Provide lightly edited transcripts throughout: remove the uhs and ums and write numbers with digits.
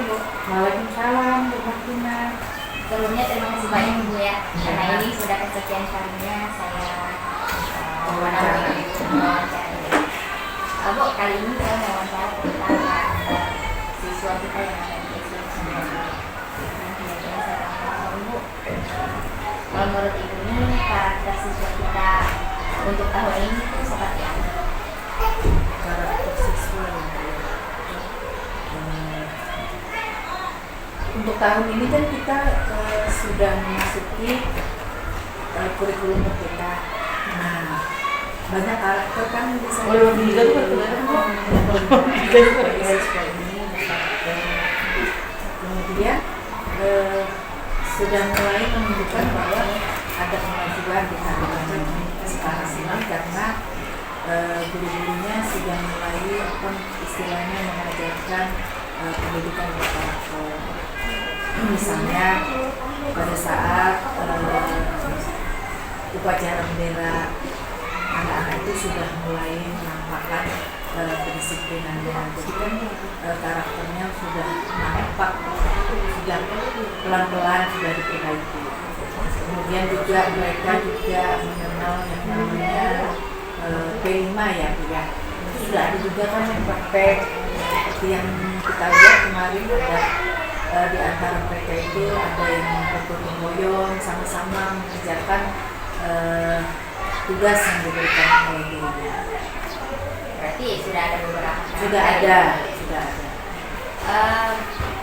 Bu. Waalaikumsalam Bu Martina. Sebelumnya terima kasih banyak Bu ya, karena ini sudah kesekian kalinya saya mewawancari. Bu, kali ini saya mewawancara tentang siswa kita yang ada di SD. Bu, kalau menurut Ibu ini karakter siswa kita untuk tahun ini itu seperti apa? Karakter siswa untuk tahun ini kan kita sudah memasuki kurikulum merdeka. Nah, banyak karakter kan bisa kemudian sudah mulai menunjukkan bahwa ada kemajuan di tahun sekarang ini karena guru-gurunya sudah mulai istilahnya mengajarkan pendidikan berkarakter. Misalnya pada saat upacara bendera, anak-anak itu sudah mulai menampakkan kedisiplinannya. Jadi kan karakternya sudah nampak, sudah pelan-pelan sudah diperbaiki. Kemudian juga mereka juga mengenal yang namanya P5 ya, ya. Sudah ada juga kan yang praktek seperti yang kita lihat kemarin ada di antara mereka itu ada yang bergotong royong sama-sama mengerjakan tugas yang diberikan oleh gurunya. Berarti sudah ada beberapa karakter. Sudah ada.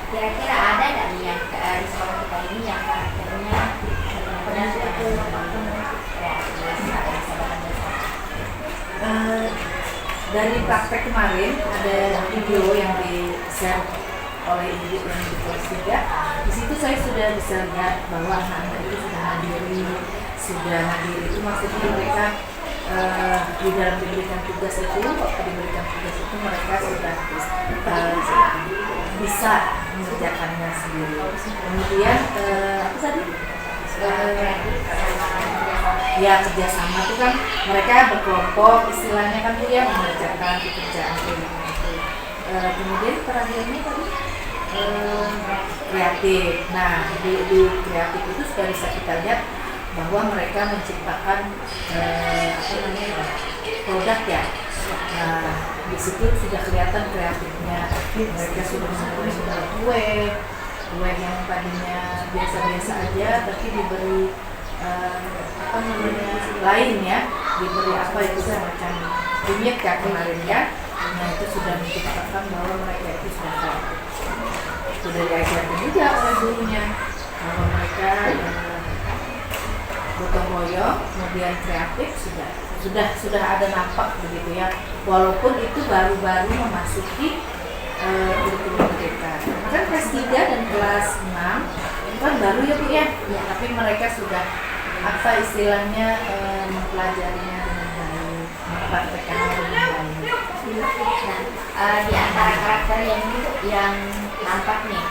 Kira-kira ada nggak nih yang di sekolah kita ini yang karakternya benar-benar dari praktek kemarin ada video yang di-share oleh ibu yang di kelas 3. Di situ saya sudah bisa lihat bahwa anak-anak itu sudah mandiri itu maksudnya mereka di dalam diberikan tugas itu, waktu diberikan tugas itu mereka sudah bisa mengerjakannya sendiri. Kemudian apa tadi? Ya kerjasama itu kan mereka berkelompok istilahnya kan dia mengerjakan pekerjaan itu. Kemudian terakhirnya tadi kreatif. Nah di kreatif itu sudah bisa kita lihat bahwa mereka menciptakan produk ya. Nah di situ sudah kelihatan kreatifnya. Mereka sudah membuat kue yang tadinya biasa-biasa aja tapi diberi lain ya, diberi apa itu semacam kunyit ya kemarin ya. Nah itu sudah menciptakan bahwa mereka itu sudah diajarkan juga oleh gurunya bahwa mereka gotong royong, kemudian kreatif sudah ada nampak begitu ya, walaupun itu baru-baru memasuki kurikulum merdeka. Kan kelas 3 dan kelas 6 kan baru ya Bu ya, tapi mereka sudah apa istilahnya mempelajarinya dengan baik, mempraktekannya dengan baik. Di antara karakter yang nampak nih,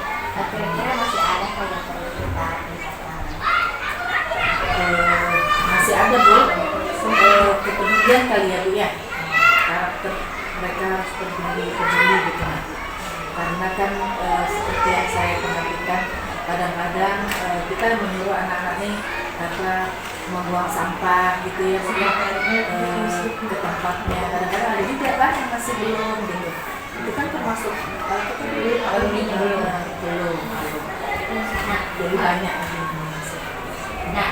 kira-kira masih ada yang perlu kita tingkatkan? Masih ada Bu, kepedulian kali ya Bu ya, karakter mereka harus peduli gitu. Karena kan seperti yang saya perhatikan kadang-kadang kita menyuruh anak-anak nih membuang sampah gitu ya, ke tempatnya. Kadang-kadang ada juga kan yang masih belum gitu. Itu kan termasuk belum. Jadi banyak. Nah,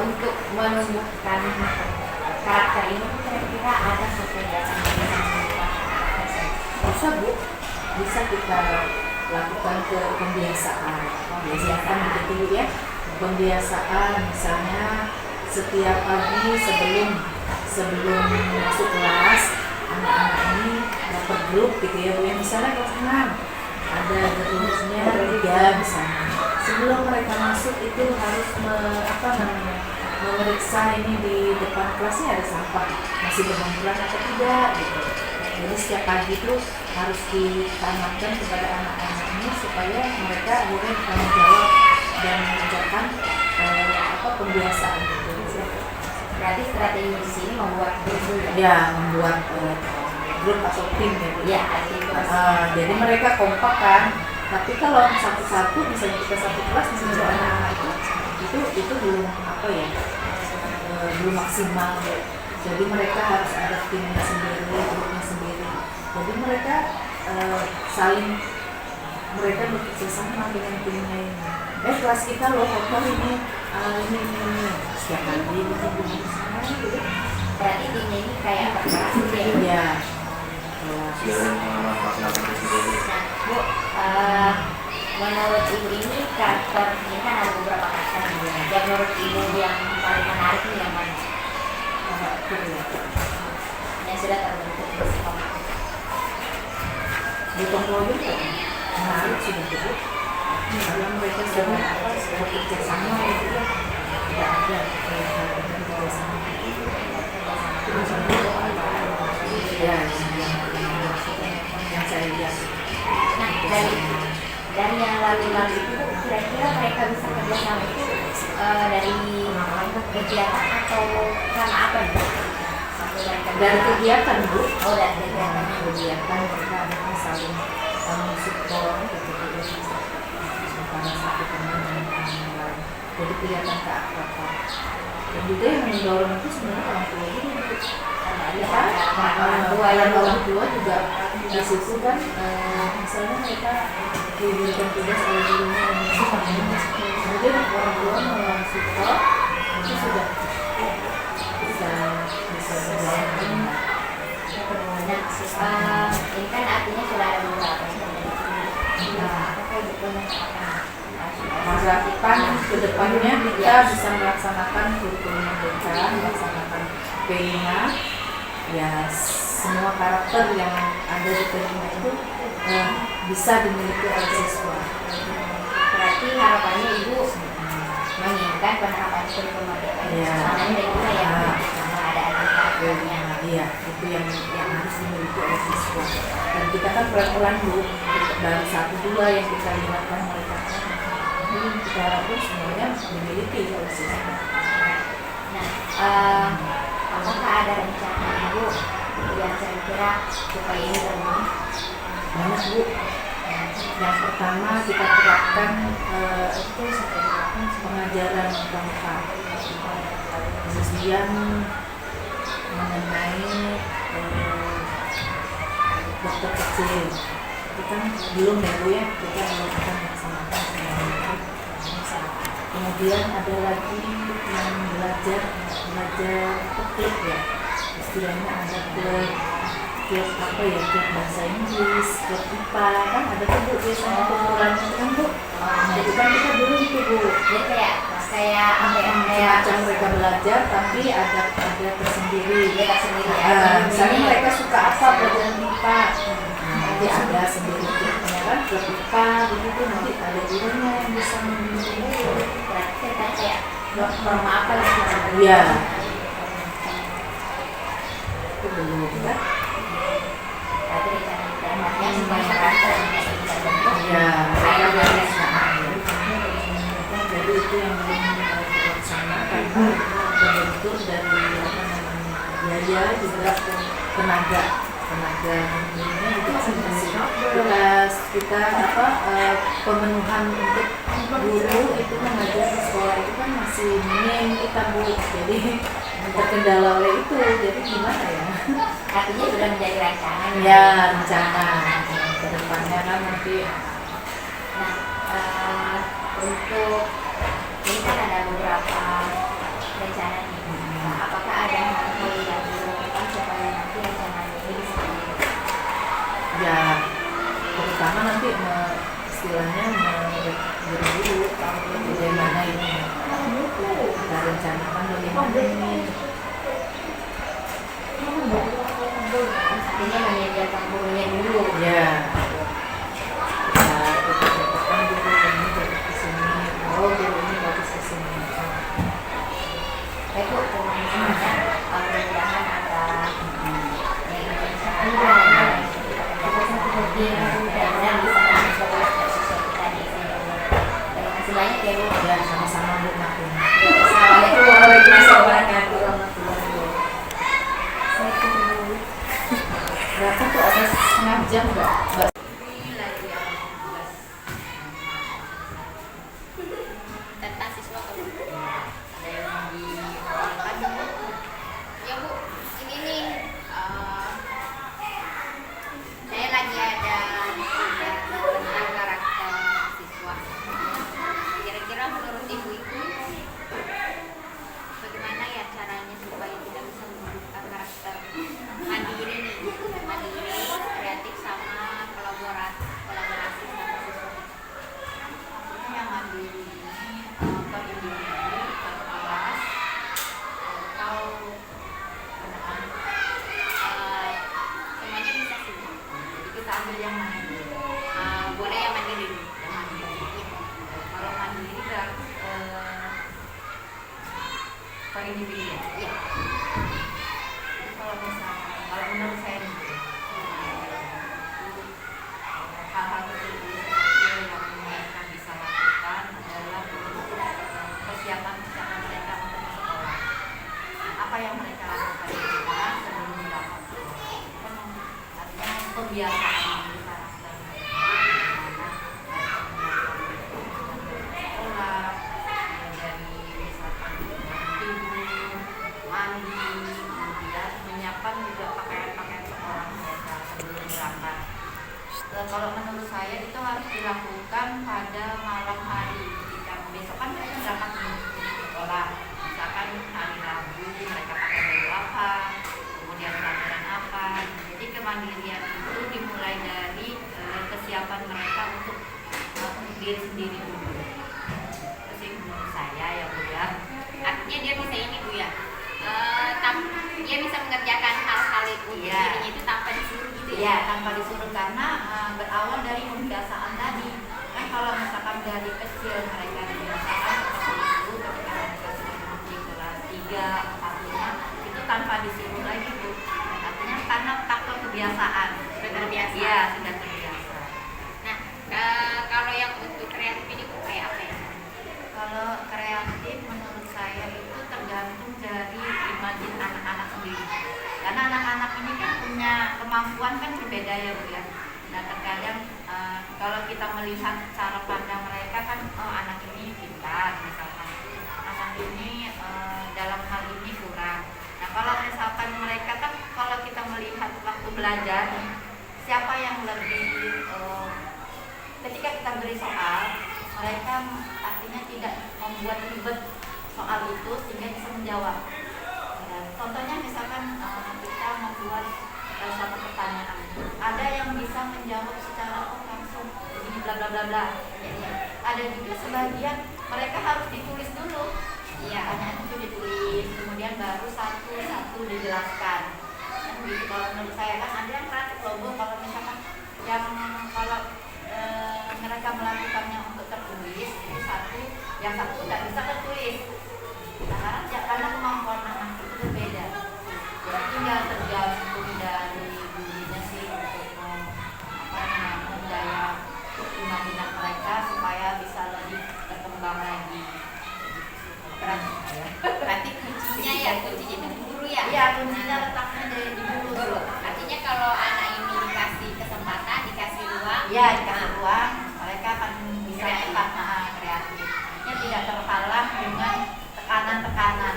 untuk menumbuhkan karakter ini kira-kira ada kegiatan bisa Bu, bisa kita lakukan ke pembiasaan begitu ya. Pembiasaan misalnya setiap pagi sebelum masuk kelas anak-anak ini dapat grup gitu ya Bu ya, misalnya kelas 6 ada grupnya 3 misalnya. Sebelum mereka masuk itu harus memeriksa ini di depan kelasnya ada sampah masih berhamburan atau tidak gitu. Jadi setiap pagi itu harus ditanamkan kepada anak-anak ini supaya mereka akhirnya bertanggung jawab dan mengerjakan pembiasaan gitu. Berarti strategi di sini membuat grup ya, membuat grup atau tim gitu. Ya, jadi mereka kompak kan. Tapi kalau satu-satu, misalnya kita satu kelas, misalnya anak-anak itu belum apa ya, belum maksimal. Jadi mereka harus ada timnya sendiri, grupnya sendiri. Jadi mereka saling mereka bekerja sama dengan timnya ini. Kelas kita loh kotor ini, ini setiap hari gitu. Berarti timnya ini kayak berkelas gitu ya? Iya. Sudah ada pengalaman melaksanakan tes sendiri. Nah, Bu, menurut Ibu ini karakter ini kan ada beberapa karakter. Yang menurut Ibu yang paling menarik ini yang mana? Yang sudah terbentuk di sekolah. Di Tongkol kan menarik sudah cukup. Karena mereka sudah bekerja sama itu ya, tidak ada bekerja sama. Ya, yang saya lihat. Nah, dari yang lalu-lalu itu kira-kira mereka bisa kerjasama itu dari kegiatan atau karena apa nih? Dari kegiatan Bu, Oh, dari kegiatan. kegiatan mereka ada saling support gitu antara satu teman dengan yang lain. Jadi kelihatan keakraban. Dan juga yang mendorong itu sebenarnya orang tua juga. Orang tua juga di situ kan, misalnya mereka diberikan tugas oleh gurunya kemudian orang tua support, itu sudah bisa berjalan. Nah, ini kan artinya sudah ada beberapa yang apakah Ibu punya Harapan ke depannya kita bisa melaksanakan kurikulum merdeka, melaksanakan P5, ya semua karakter yang ada di P5 itu bisa dimiliki oleh siswa. Berarti harapannya Ibu menginginkan penerapan kurikulum merdeka ini Iya. semuanya dan juga yang ada karakternya. Iya, itu yang harus dimiliki oleh siswa. Dan kita kan pelan-pelan Bu, dari 1-2 yang kita lihatkan mereka. Jadi kita harapkan semuanya dimiliki oleh siswa. Nah, apakah ada rencana Ibu yang kira-kira supaya ini terwujud? Banyak Bu. Yang pertama kita terapkan itu pengajaran bangsa. Kemudian mengenai dokter kecil. Itu kan belum ya Bu ya, kita belum akan melaksanakan semuanya. Kemudian ada lagi yang belajar klub ya, istilahnya ada klub apa ya, klub bahasa Inggris, klub IPA, kan ada tuh Bu biasanya ukurannya kan Bu. Nah itu kan kita belum tuh Bu. Jadi kayak apa ya, kayak Macam mereka belajar tapi ada tersendiri. kita sendiri ya. Misalnya mereka suka apa pelajaran IPA, nanti ada sendiri klubnya kan, klub IPA begitu, nanti ada gurunya yang bisa membimbing. Berarti kita kayak norma apa gitu. Iya. Itu belum kan? Berarti rencananya supaya karakter ini bisa terbentuk. Iya. Kayak belajar. Jadi itu yang belum dilaksanakan karena terbentur dari apa namanya biaya juga tenaga ini juga kita pemenuhan untuk guru itu mengajar di sekolah itu kan masih minim kita Bu, jadi terkendala oleh itu, jadi gimana ya? Artinya sudah menjadi rancangan. Ya rencana ke depannya kan nanti. Nah, untuk ini kan ada beberapa rencana nih. Nah, apakah ada hal-hal yang dilakukan supaya nanti rencananya ini bisa terwujud? Ya terutama nanti istilahnya berburu bagaimana ini kita rencanakan bagaimana ini. Artinya menyediakan gurunya dulu. Ya kita tetapkan dulu ini bagus ke sini, guru ini bagus ke sini. Baik Bu, terima kasih banyak. Mudah-mudahan ada yang Indonesia dan mudah-mudahan bisa menginspirasi siswa kita di sini. Terima kasih banyak ya Bu. Ya sama-sama Bu Makin. Assalamualaikum warahmatullahi wabarakatuh. Berapa tuh ada setengah jam nggak? pembiasaan di karakter sekolah, dari misalkan tidur, mandi, kemudian menyiapkan juga pakaian-pakaian sekolah mereka sebelum berangkat. Kalau menurut saya itu harus dilakukan pada malam hari ketika besok kan mereka berangkat nih ke sekolah, misalkan hari Rabu mereka pakai baju apa, kemudian pelajaran apa. Jadi kemandirian itu dimulai dari kesiapan mereka untuk diri sendiri dulu. Itu sih menurut saya ya Bu ya. Artinya dia bisa ini Bu ya, dia bisa mengerjakan hal-hal itu dirinya itu tanpa disuruh gitu Iya, ya. tanpa disuruh karena berawal dari pembiasaan tadi. Kan kalau misalkan dari kecil mereka dibiasakan seperti itu, ketika mereka sudah di kelas 3, 4, 5 itu tanpa disuruh lagi Bu. Artinya karena faktor kebiasaan. Sudah terbiasa. Iya, sudah terbiasa. Nah, kalau yang untuk kreatif ini Bu kayak apa ya? Kalau kreatif menurut saya itu tergantung dari imajin anak-anak sendiri. Karena anak-anak ini kan punya kemampuan kan berbeda ya Bu ya. Nah terkadang kalau kita melihat cara pandang mereka kan, oh anak ini pintar misalkan, anak ini dalam hal ini kurang. Nah kalau misalkan mereka kan, kalau kita melihat waktu belajar, siapa yang lebih ketika kita beri soal, mereka artinya tidak membuat ribet soal itu sehingga bisa menjawab. Contohnya misalkan kita membuat suatu pertanyaan, ada yang bisa menjawab secara langsung begini bla bla bla bla. Ada juga sebagian mereka harus ditulis dulu. Iya, pertanyaan itu ditulis, kemudian baru satu-satu dijelaskan. Kan gitu kalau menurut saya kan ada yang kreatif loh Bu, kalau misalkan yang kalau mereka melakukannya untuk tertulis itu satu, yang satu tidak bisa tertulis. Nah, karena kemampuan anak itu berbeda. Jadi tinggal tergantung dari dirinya sih untuk mendaya imajinasi mereka supaya bisa lebih berkembang lagi. Berarti kuncinya ya, kuncinya itu di guru ya? Iya, kuncinya letaknya dari di guru. Artinya kalau anak ini dikasih kesempatan, dikasih ruang, Iya, dikasih ruang, mereka akan bisa cepat kreatif. Ini tidak terhalang dengan tekanan-tekanan.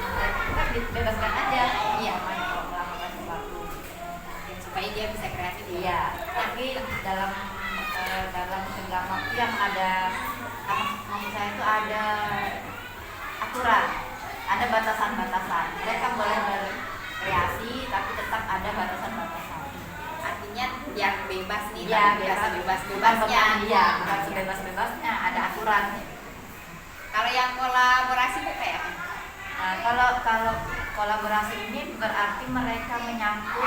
Kita bebaskan aja. Iya, kalau melakukan sesuatu. supaya dia bisa kreatif. Iya, tapi dalam tenggang waktu yang ada, maksud saya itu ada aturan, ada batasan-batasan. Mereka boleh berkreasi, tapi tetap ada batasan-batasan. Artinya biar bebas nih, Iya, tapi bisa bebas bebas-bebasnya. Iya, bukan sebebas-bebasnya, ada aturan. Kalau yang kolaborasi itu kayak apa? Nah, kalau kolaborasi ini berarti mereka menyangkut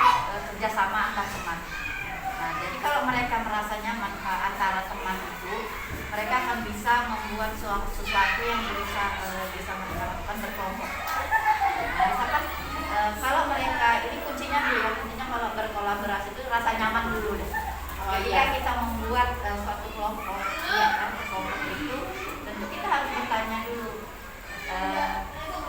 kerjasama antar teman. Nah, jadi kalau mereka merasa nyaman antara teman itu, mereka akan bisa membuat sesuatu yang bisa mereka lakukan berkelompok. Nah, misalkan kalau mereka ini kuncinya dulu ya, kuncinya kalau berkolaborasi itu rasa nyaman dulu deh. Ketika kita membuat suatu kelompok, ya kan, kelompok itu tentu kita harus bertanya dulu.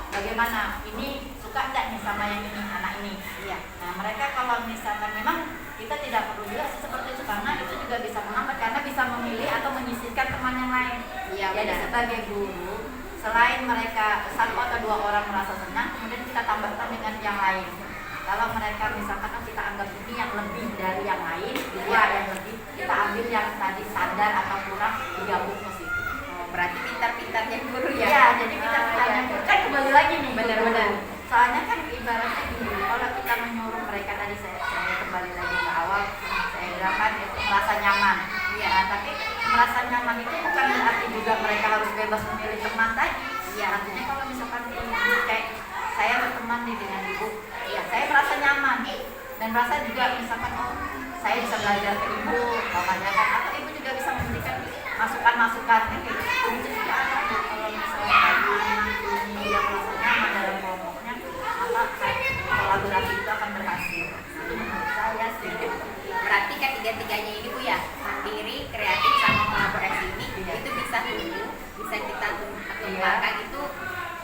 Bagaimana ini suka enggak nih sama yang ini, anak ini. Iya. Nah mereka kalau misalkan memang kita tidak perlu juga seperti itu, karena itu juga bisa menghambat karena bisa memilih atau menyisihkan teman yang lain. Iya, Jadi benar. sebagai guru, selain mereka satu atau dua orang merasa senang, kemudian kita tambahkan dengan yang lain. Kalau mereka misalkan kita anggap ini yang lebih dari yang lain, dua yang lebih, kita ambil yang tadi sadar atau kurang, digabung ke situ. Berarti pintar-pintarnya guru ya? Iya, jadi kita bertanya kan kembali lagi nih. Benar-benar. Soalnya kan ibaratnya gini, kalau kita menyuruh mereka tadi saya kembali lagi ke awal, saya bilang kan itu merasa nyaman. Iya, tapi merasa nyaman itu bukan berarti juga mereka harus bebas memilih teman tadi. Iya, artinya kalau misalkan ibu kayak saya berteman nih dengan ibu, ya saya merasa nyaman dan merasa juga misalkan oh saya bisa belajar ke ibu, bapaknya kan, atau ibu juga bisa memberikan masukan-masukan gitu. Itu juga ada tuh kalau misalnya ini yang merasa nyaman dalam kelompoknya, maka kolaborasi itu akan berhasil. Itu menurut saya sih. Berarti ketiga-tiganya ini Bu ya, mandiri, kreatif, sama kolaborasi ini itu bisa tumbuh, bisa kita kembangkan itu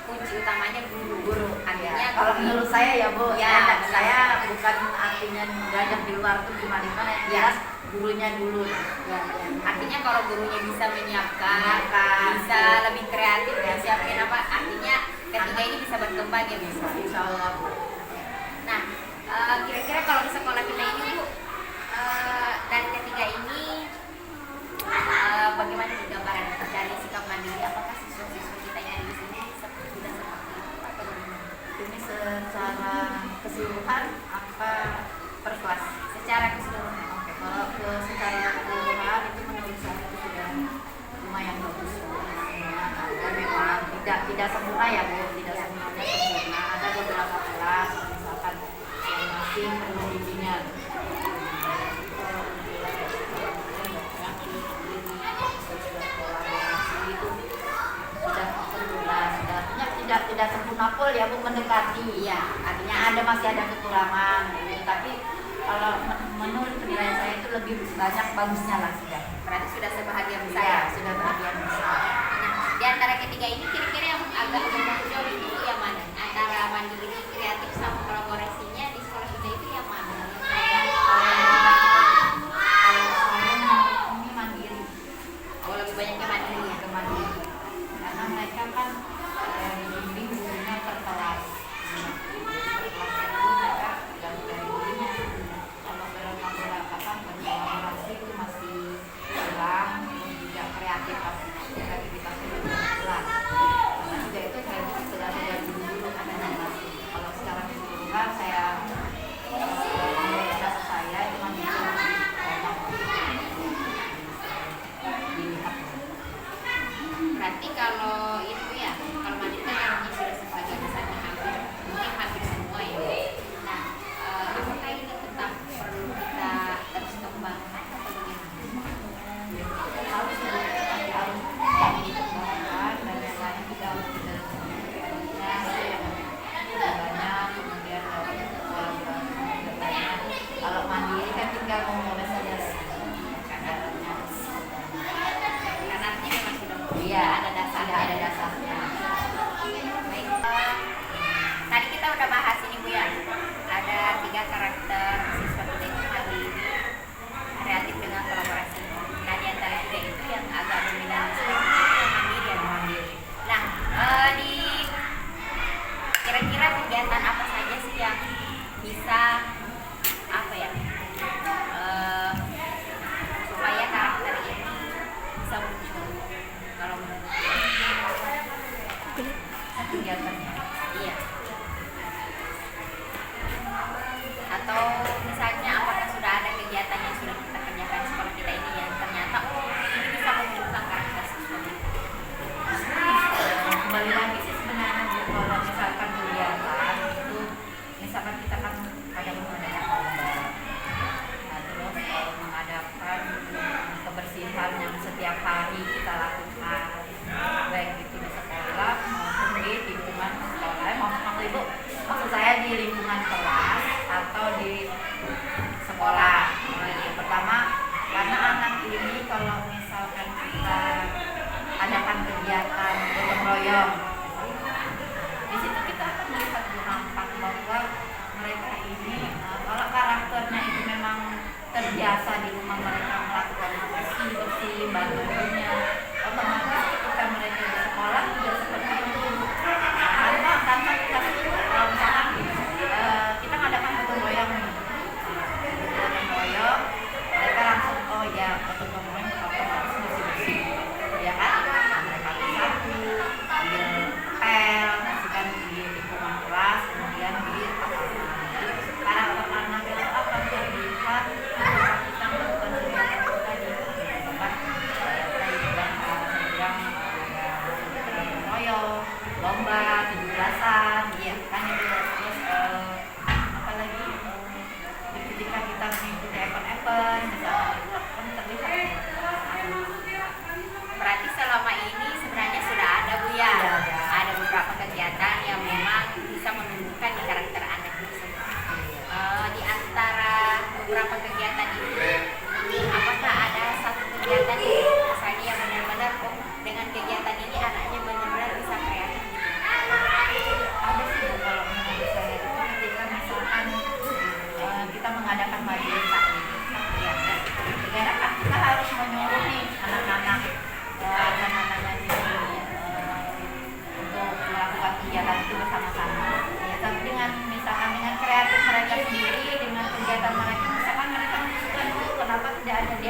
kunci utamanya guru. Artinya Artinya kalau menurut saya ya Bu, ya saya bukan artinya belajar di luar tuh gimana ya, gurunya dulu. Ya. Artinya kalau gurunya bisa menyiapkan, Menyiapkan. bisa lebih kreatif dan siapin apa, artinya ketiga ini bisa berkembang ya bisa. Insya Allah Bu. Nah, kira-kira kalau di sekolah kita ini Bu, dari ketiga ini bagaimana nih gambaran dari sikap mandiri? Apakah siswa-siswa kita yang ada di sini sudah seperti itu atau bagaimana? Ini secara keseluruhan apa per kelas? Secara keseluruhan. Oke, kalau secara keseluruhan itu menurut saya itu sudah lumayan bagus. Ada memang tidak sempurna ya Bu, tidak semuanya sempurna. Ada beberapa kelas misalkan yang masih perlu bimbingan. Tidak sempurna full ya Bu, mendekati ya, artinya masih ada kekurangan gitu. Tapi kalau menurut penilaian saya itu lebih banyak bagusnya lah sudah. Berarti sudah sebahagian besar Saya ya? sudah bagian besar. Nah, di antara ketiga ini kira-kira yang agak menonjol itu yang mana? Antara mandiri, kreatif sama kolaborasinya di sekolah kita itu yang mana? Kalau saya ini mandiri, Oh, lebih banyaknya mandiri ya? ke mandiri, karena mereka kan dibimbing gurunya per kelas. Per kelas itu mereka dari gurunya. Kalau berkolaborasi berkolaborasi itu masih kurang, terus juga kreativitasnya juga kurang. Karena juga itu saya sudah dulu ada narasi. Kalau secara keseluruhan saya menurut saya itu mandiri dilihat. Berarti kalau itu ya, kalau mandiri kan artinya sudah sebagian besarnya mungkin hampir semua ya. Nah, apakah ini tetap perlu kita terus kembangkan atau bagaimana? Harus dikembangkan dan yang lain juga harus banyak, kemudian kolaborasi banyak. Kalau mandiri kan tinggal ngomong saja kadarnya. Karena artinya memang sudah Iya, ada dasarnya. ada dasarnya. Baik, tadi kita udah bahas ini Bu ya. Ada 3 karakter siswa kita itu mandiri, kreatif dengan kolaborasi. Nah, di antara 3 itu yang agak dominan di sini yang mandiri ya. Mandiri. Nah, di kira-kira kegiatan apa saja sih yang bisa apa ya supaya karakter ini bisa muncul kalau menurut Kegiatannya. iya, atau misalnya apakah sudah ada kegiatan yang sudah kita kerjakan di sekolah kita ini yang ternyata ini bisa memunculkan karakter siswa kita. Kembali lagi sih sebenarnya Bu, kalau misalkan kegiatan itu misalkan kita kan kadang mengadakan lomba, nah terus mengadakan kebersihan yang setiap hari kita lakukan, baik itu di sekolah maupun di lingkungan sekolah. Maksud Ibu, maksud saya di lingkungan kelas atau di sekolah. Yang pertama, karena anak ini kalau misalkan kita adakan kegiatan gotong royong, di situ kita akan melihat dampak bahwa mereka ini kalau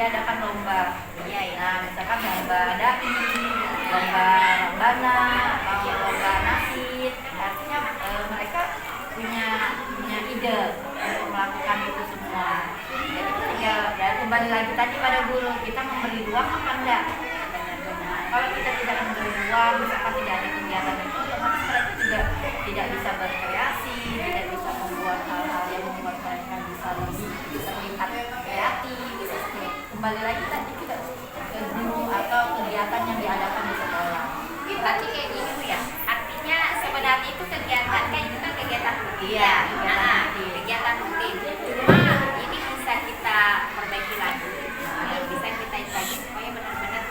diadakan lomba. Iya, iya. Nah, misalkan lomba daki, lomba rebana, atau lomba nasid, artinya mereka punya ide untuk melakukan itu semua. Jadi tinggal ya kembali lagi tadi pada guru, kita memberi ruang apa enggak? Nah, kalau kita tidak memberi ruang, misalkan tidak ada kegiatan itu, otomatis mereka juga tidak bisa berkreasi, tidak bisa membuat hal-hal yang membuat mereka bisa lebih terlihat kreatif. Kembali lagi tadi kita ke guru atau kegiatan yang diadakan di sekolah. Berarti kayak gini Bu ya. Artinya sebenarnya itu kegiatan kan itu kan kegiatan rutin. Iya, Kegiatan rutin. Cuma ini bisa kita perbaiki lagi. Bisa kita itu lagi supaya benar-benar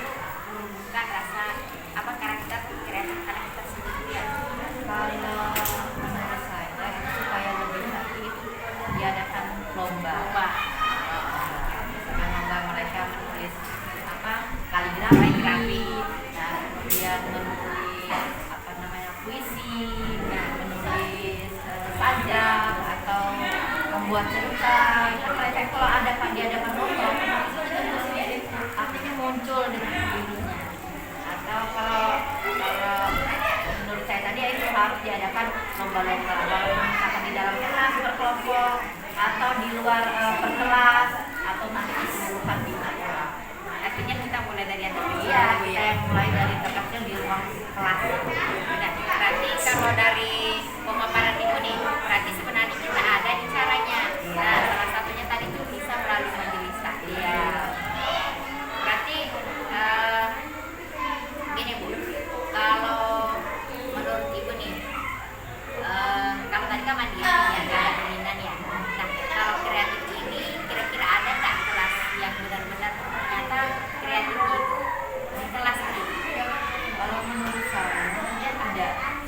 menumbuhkan rasa karakter kreatif anak kita sendiri ya. Kalau menurut saya itu supaya lebih lagi itu diadakan lomba. Misalkan lomba mereka menulis kaligrafi, nah kemudian menulis puisi, menulis sajak atau membuat cerita. Itu mereka kalau diadakan lomba itu sendiri artinya muncul dengan sendirinya. Atau kalau menurut saya tadi itu harus diadakan lomba-lomba, misalkan di dalam kelas berkelompok atau di luar berkelas atau nanti keseluruhan di mana. Artinya kita mulai dari yang terkecil. Iya, kita yang mulai dari terkecil di ruang kelas. Benar. Berarti kalau dari pemaparan Ibu nih, berarti sebenarnya kita ada di caranya. Nah, salah satunya tadi tuh bisa melalui majelis taklim. Iya. Berarti gini Bu, kalau menurut Ibu nih, kalau tadi kan mandiri ya, nggak ada dominan ya. Nah, kalau kreatif ini kira-kira ada nggak kelas yang benar-benar ternyata kreatif itu di kelas ini? Kalau menurut saya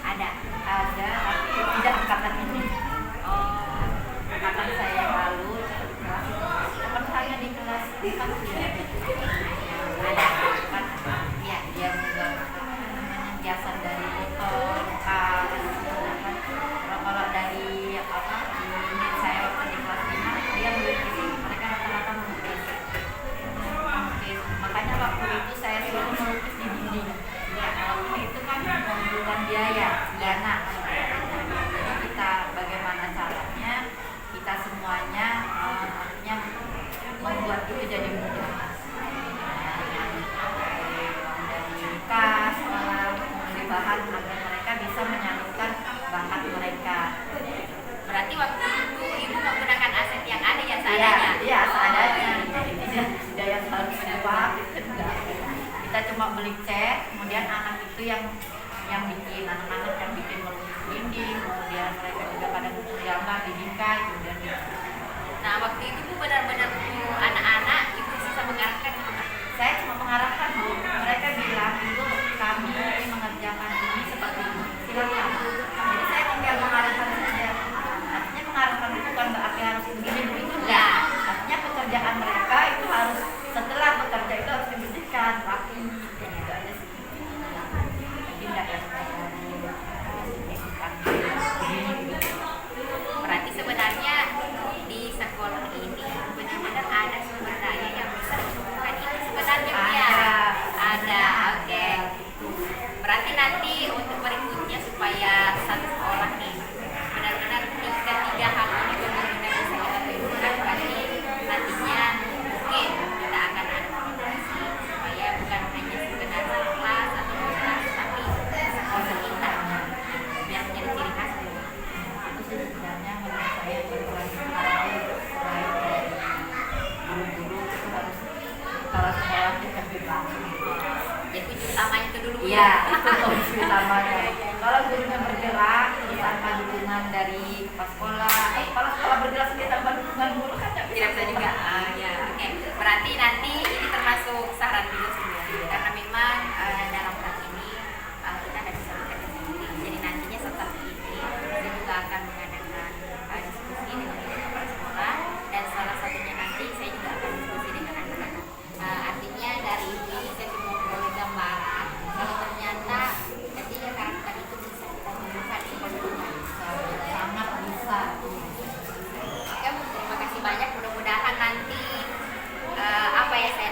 Ada. tapi tidak angkatan ini. Oh, Angkatan saya yang lalu kelas teman saya di kelas kan tidak ada kan ya dia juga hiasan dari motor lokal. Kalau dari unit saya waktu di kelas 5 dia melukis, mereka rata-rata melukis. Makanya waktu itu saya suruh melukis di dinding. Ya, waktu itu kan membutuhkan biaya, dana. Jadi kita bagaimana caranya kita semuanya artinya membuat itu jadi mudah. Dari kas, membeli bahan agar mereka bisa menyalurkan bakat mereka. berarti waktu itu Ibu menggunakan aset yang ada ya seadanya? Iya, seadanya. Tidak yang harus sewa. Kita cuma beli cat, kemudian anak itu yang bikin, anak-anak yang bikin melukis dinding, kemudian mereka juga pada butuh gambar di bingkai, kemudian gitu. Nah, waktu itu Bu benar-benar anak-anak Ibu bisa mengarahkan gitu kan? Saya cuma mengarahkan Bu, mereka bilang Ibu kami mengerjakan ini seperti ini, silakan. Jadi saya tinggal mengarahkan saja. Artinya mengarahkan itu bukan berarti harus begini begitu enggak. Artinya pekerjaan mereka itu harus setelah bekerja itu harus dibersihkan, rapi, gitu aja sih. Tidak ya Berarti sebenarnya di sekolah ini benar-benar ada sumber daya yang bisa menumbuhkan itu sebenarnya Bu ya? Ada, oke. Berarti nanti untuk berikutnya supaya satu sekolah nih benar-benar tiga hal ini benar-benar bisa kita tumbuhkan, berarti nantinya mungkin kita akan ada kolaborasi supaya bukan hanya sekedar kelas atau kelas tapi sekolah kita biar menjadi ciri khas Bu. itu sih sebenarnya menurut saya berperan selain dari guru-guru itu harus kalau sekolah kita bilang Jadi kunci utamanya itu dulu Bu. iya itu kunci utamanya. Kalau gurunya bergerak terus tanpa dukungan dari kepala sekolah, kepala sekolah bergerak sendiri tanpa dukungan guru kan Tidak bisa juga. Ya, oke. Berarti nanti ini termasuk saran dulu sebenarnya karena memang dalam hal ini kita tidak bisa bekerja sendiri. Jadi nantinya setelah ini saya juga akan mengadakan diskusi dengan kepala sekolah dan salah satunya nanti saya juga akan diskusi dengan anak-anak. Artinya dari ini saya cuma memperoleh gambaran kalau ternyata ketiga karakter itu bisa kita tumbuhkan di kehidupan. sangat bisa. Oke Bu, terima kasih banyak. Mudah-mudahan nanti apa ya saya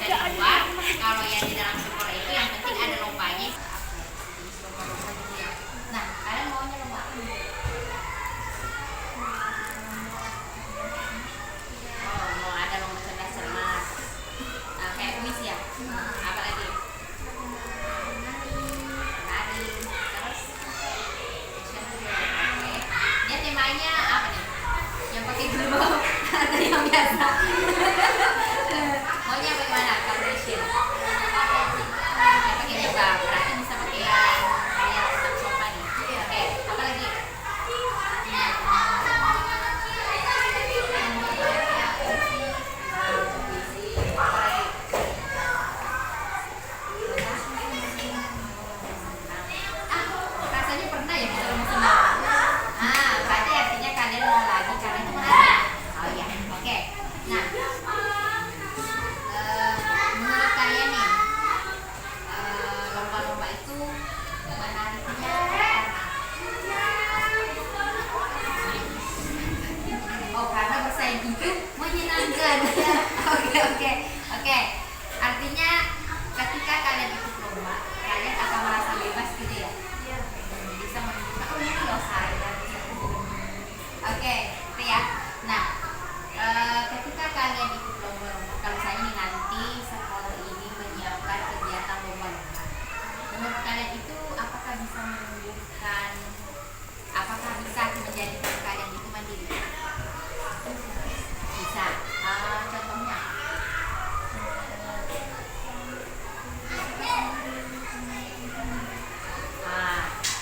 di luar, kalau yang di dalam sekolah itu yang penting ada lombanya. Nah, kalian maunya lomba apa? Oh, mau ada lomba cerdas-cermat. Kayak kuis ya. Apa lagi? Menari. Terus oke. Dia temanya apa nih? Yang pakai gerbau atau yang biasa? Maunya bagaimana? Competition. Yang pakai gerbau. Berarti bisa pakai yang tetap sopan nih. Oke. Apa lagi? Rasanya pernah ya kita lomba senam. Berarti artinya kalian mau lagi karena itu menarik. Oh ya, oke. Nah, menurut kalian nih, lomba-lomba itu menariknya karena bersaing itu menyenangkan. Oke. Artinya ketika kalian ikut lomba, kalian akan merasa bebas gitu ya. Bisa menunjukkan, oh ini loh saya. Oke, itu ya. Nah, ketika kalian ikut lomba-lomba, kalau saya nih nanti sekolah ini menyiapkan kegiatan lomba-lomba, menurut kalian itu apakah bisa menunjukkan, apakah bisa menjadikan kalian itu mandiri? Bisa. Contohnya?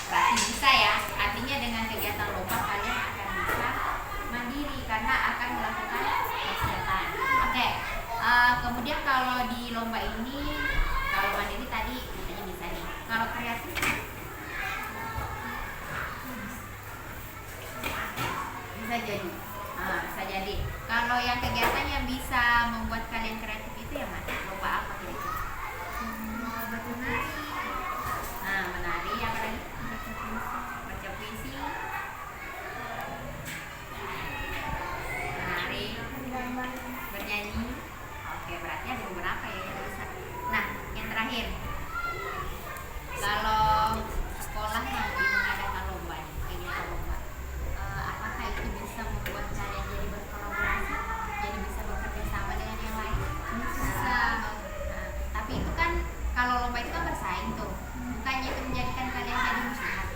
Berarti bisa ya. Artinya dengan kegiatan lomba kalian akan bisa mandiri karena akan melakukan kegiatan. Oke. Kemudian kalau di lomba ini, kalau mandiri tadi katanya bisa nih. Kalau kreatif bisa jadi. Bisa jadi. Kalau yang kegiatan yang bisa membuat kalian kreatif itu ya Mas? Lomba apa kira-kira? Menari apa lagi? Baca puisi. Menari. Bernyanyi. Oke, berarti ada beberapa ya yang bisa. Nah, yang terakhir. Kalau sekolah nanti mengadakan lomba nih, kegiatan lomba, apakah itu bisa membuat kalian jadi berkolaborasi, jadi bisa bekerja sama dengan yang lain? Bisa. Tapi itu kan kalau lomba itu kan bersaing tuh, bukannya itu menjadikan kalian jadi musuhan?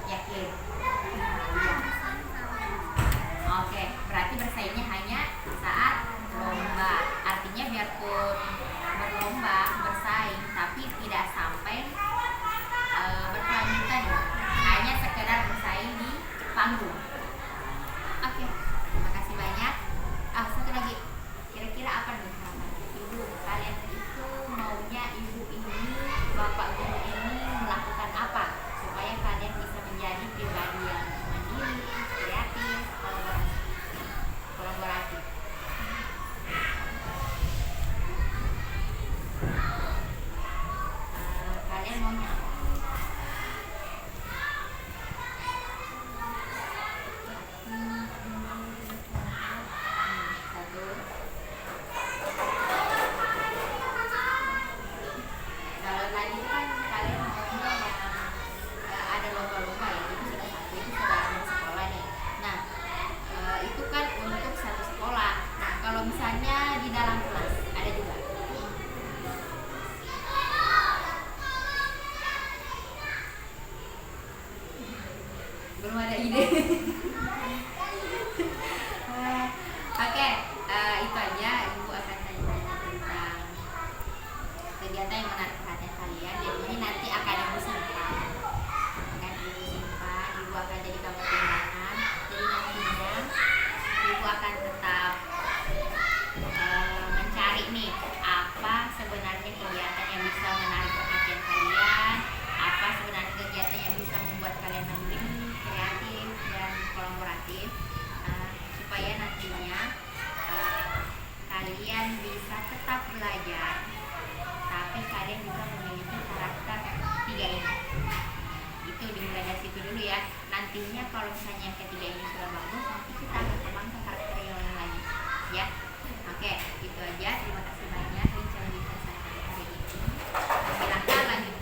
Yakin? Iya. Oke, berarti bersaingnya hanya saat lomba. Artinya biarpun berlomba, bersaing, tapi tidak sampai berkelanjutan, hanya sekedar bersaing di panggung. Oke, terima kasih banyak. Satu lagi, kira-kira apa nih harapan ibu kalian itu maunya ibu ini, bapak guru ini melakukan apa supaya kalian bisa menjadi pribadi yang mandiri, kreatif, kolaboratif. Kalian maunya apa? Satu. Kalau tadi kan kalian maunya yang ada lomba-lomba ya, itu sudah satu, itu sudah ada sekolah nih. Nah, itu kan untuk satu sekolah. Nah, kalau misalnya di dalam kelas ada juga. Belum ada ide. Oke, itu aja. Ibu akan tanya-tanya tentang kegiatan yang menarik perhatian kalian. Jadi ini nanti akan ibu simpan. Ibu akan jadikan pertimbangan. Jadi nantinya ibu akan tetap mencari nih apa sebenarnya kegiatan yang bisa menarik perhatian kalian, apa sebenarnya kegiatan yang bisa membuat kalian mandiri, kreatif dan kolaboratif, supaya nantinya kalian bisa tetap belajar, tapi kalian juga memiliki karakter 3 ini. Itu dimulai dari situ dulu ya. Nantinya kalau misalnya yang ketiga ini sudah bagus, nanti kita akan kembangkan karakter yang lain lagi ya. Oke, itu aja. Terima kasih. gimana gitu.